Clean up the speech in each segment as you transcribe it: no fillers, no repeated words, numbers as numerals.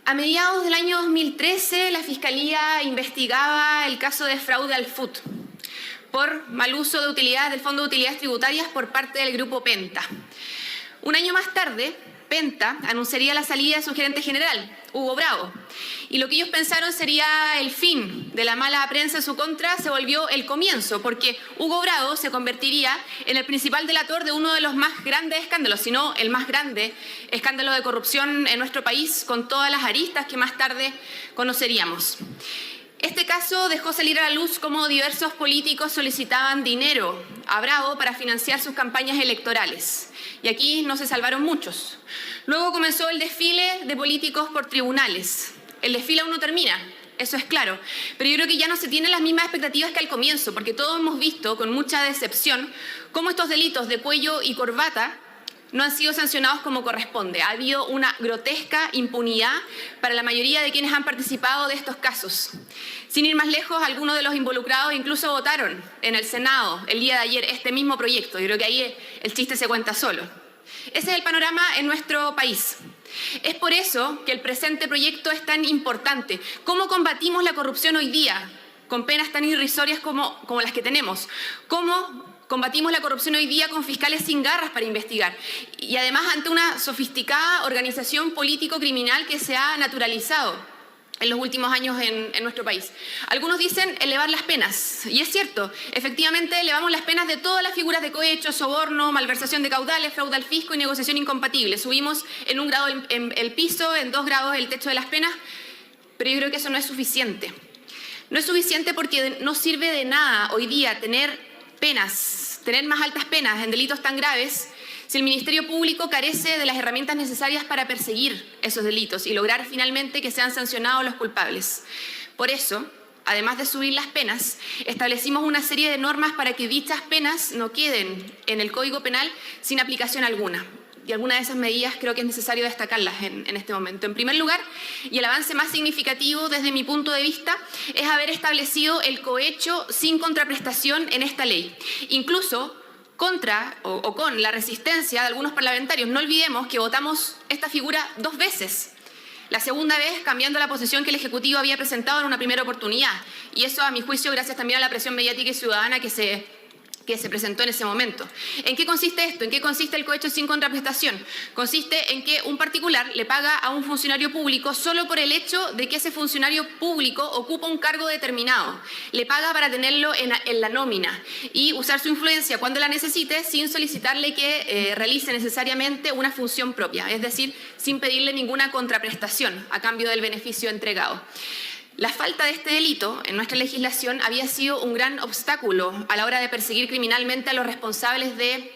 A mediados del año 2013, la Fiscalía investigaba el caso de fraude al FUT por mal uso de utilidades del Fondo de Utilidades Tributarias por parte del Grupo Penta. Un año más tarde, Penta anunciaría la salida de su gerente general, Hugo Bravo, y lo que ellos pensaron sería el fin de la mala prensa en su contra se volvió el comienzo, porque Hugo Bravo se convertiría en el principal delator de uno de los más grandes escándalos, si no el más grande escándalo de corrupción en nuestro país, con todas las aristas que más tarde conoceríamos. Este caso dejó salir a la luz cómo diversos políticos solicitaban dinero a Bravo para financiar sus campañas electorales. Y aquí no se salvaron muchos. Luego comenzó el desfile de políticos por tribunales. El desfile aún no termina, eso es claro. Pero yo creo que ya no se tienen las mismas expectativas que al comienzo, porque todos hemos visto con mucha decepción cómo estos delitos de cuello y corbata no han sido sancionados como corresponde. Ha habido una grotesca impunidad para la mayoría de quienes han participado de estos casos. Sin ir más lejos, algunos de los involucrados incluso votaron en el Senado el día de ayer este mismo proyecto. Yo creo que ahí el chiste se cuenta solo. Ese es el panorama en nuestro país. Es por eso que el presente proyecto es tan importante. ¿Cómo combatimos la corrupción hoy día con penas tan irrisorias como las que tenemos? ¿Cómo combatimos la corrupción hoy día con fiscales sin garras para investigar? Y además ante una sofisticada organización político-criminal que se ha naturalizado en los últimos años en nuestro país. Algunos dicen elevar las penas, y es cierto, efectivamente elevamos las penas de todas las figuras de cohecho, soborno, malversación de caudales, fraude al fisco y negociación incompatible. Subimos en 1 grado el piso, en 2 grados el techo de las penas, pero yo creo que eso no es suficiente. No es suficiente porque no sirve de nada hoy día tener más altas penas en delitos tan graves si el Ministerio Público carece de las herramientas necesarias para perseguir esos delitos y lograr finalmente que sean sancionados los culpables. Por eso, además de subir las penas, establecimos una serie de normas para que dichas penas no queden en el Código Penal sin aplicación alguna. Y algunas de esas medidas creo que es necesario destacarlas en este momento. En primer lugar, y el avance más significativo desde mi punto de vista, es haber establecido el cohecho sin contraprestación en esta ley. Incluso con la resistencia de algunos parlamentarios. No olvidemos que votamos esta figura 2 veces. La segunda vez cambiando la posición que el Ejecutivo había presentado en una primera oportunidad. Y eso, a mi juicio, gracias también a la presión mediática y ciudadana que se presentó en ese momento. ¿En qué consiste esto? ¿En qué consiste el cohecho sin contraprestación? Consiste en que un particular le paga a un funcionario público solo por el hecho de que ese funcionario público ocupa un cargo determinado. Le paga para tenerlo en la nómina y usar su influencia cuando la necesite sin solicitarle que realice necesariamente una función propia, es decir, sin pedirle ninguna contraprestación a cambio del beneficio entregado. La falta de este delito en nuestra legislación había sido un gran obstáculo a la hora de perseguir criminalmente a los responsables de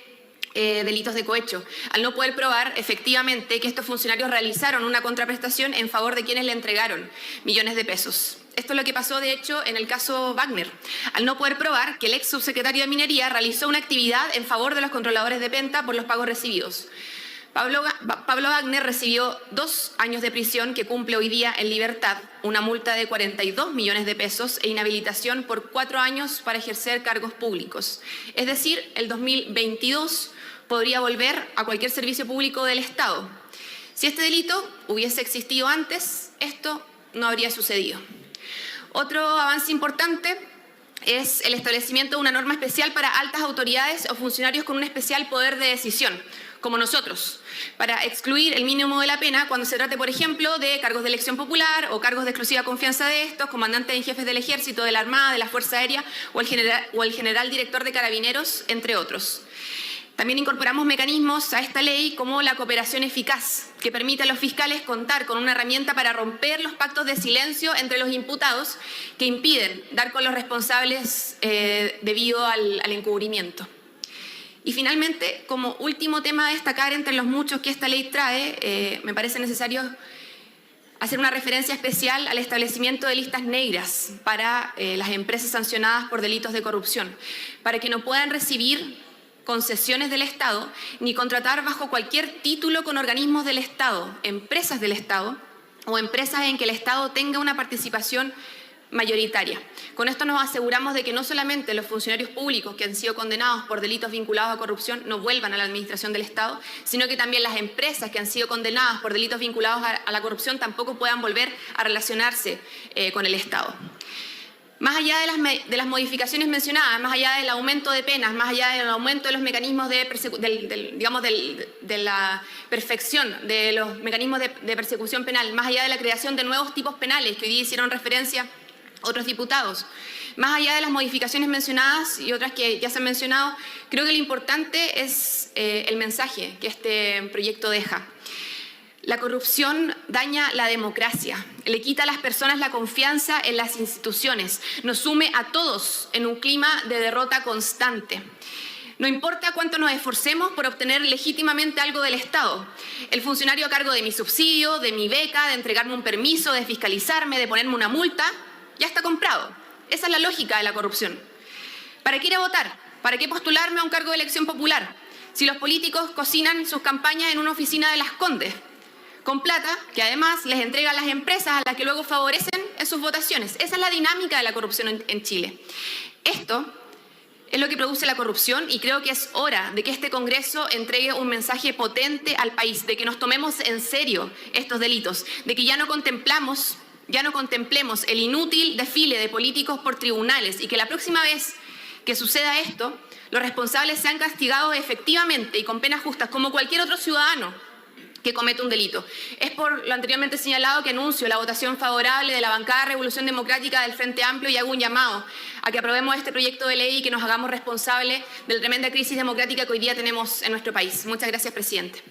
delitos de cohecho, al no poder probar efectivamente que estos funcionarios realizaron una contraprestación en favor de quienes le entregaron millones de pesos. Esto es lo que pasó, de hecho, en el caso Wagner, al no poder probar que el ex subsecretario de Minería realizó una actividad en favor de los controladores de Penta por los pagos recibidos. Pablo Wagner recibió 2 años de prisión que cumple hoy día en libertad, una multa de 42 millones de pesos e inhabilitación por 4 años para ejercer cargos públicos. Es decir, el 2022 podría volver a cualquier servicio público del Estado. Si este delito hubiese existido antes, esto no habría sucedido. Otro avance importante es el establecimiento de una norma especial para altas autoridades o funcionarios con un especial poder de decisión, como nosotros, para excluir el mínimo de la pena cuando se trate, por ejemplo, de cargos de elección popular o cargos de exclusiva confianza de estos, comandantes en jefes del Ejército, de la Armada, de la Fuerza Aérea o el general director de Carabineros, entre otros. También incorporamos mecanismos a esta ley como la cooperación eficaz, que permite a los fiscales contar con una herramienta para romper los pactos de silencio entre los imputados que impiden dar con los responsables debido al encubrimiento. Y finalmente, como último tema a destacar entre los muchos que esta ley trae, me parece necesario hacer una referencia especial al establecimiento de listas negras para las empresas sancionadas por delitos de corrupción, para que no puedan recibir concesiones del Estado ni contratar bajo cualquier título con organismos del Estado, empresas del Estado o empresas en que el Estado tenga una participación mayoritaria. Con esto nos aseguramos de que no solamente los funcionarios públicos que han sido condenados por delitos vinculados a corrupción no vuelvan a la administración del Estado, sino que también las empresas que han sido condenadas por delitos vinculados a la corrupción tampoco puedan volver a relacionarse con el Estado. Más allá de las modificaciones mencionadas, más allá del aumento de penas, más allá del aumento de los mecanismos de la perfección de los mecanismos de persecución penal, más allá de la creación de nuevos tipos penales que hoy día hicieron referencia otros diputados, más allá de las modificaciones mencionadas y otras que ya se han mencionado, creo que lo importante es el mensaje que este proyecto deja. La corrupción daña la democracia, le quita a las personas la confianza en las instituciones, nos sume a todos en un clima de derrota constante. No importa cuánto nos esforcemos por obtener legítimamente algo del Estado. El funcionario a cargo de mi subsidio, de mi beca, de entregarme un permiso, de fiscalizarme, de ponerme una multa, ya está comprado. Esa es la lógica de la corrupción. ¿Para qué ir a votar? ¿Para qué postularme a un cargo de elección popular? Si los políticos cocinan sus campañas en una oficina de Las Condes, con plata que además les entregan las empresas a las que luego favorecen en sus votaciones. Esa es la dinámica de la corrupción en Chile. Esto es lo que produce la corrupción y creo que es hora de que este Congreso entregue un mensaje potente al país, de que nos tomemos en serio estos delitos, de que ya no contemplemos el inútil desfile de políticos por tribunales y que la próxima vez que suceda esto, los responsables sean castigados efectivamente y con penas justas como cualquier otro ciudadano que comete un delito. Es por lo anteriormente señalado que anuncio la votación favorable de la bancada Revolución Democrática del Frente Amplio y hago un llamado a que aprobemos este proyecto de ley y que nos hagamos responsables de la tremenda crisis democrática que hoy día tenemos en nuestro país. Muchas gracias, presidente.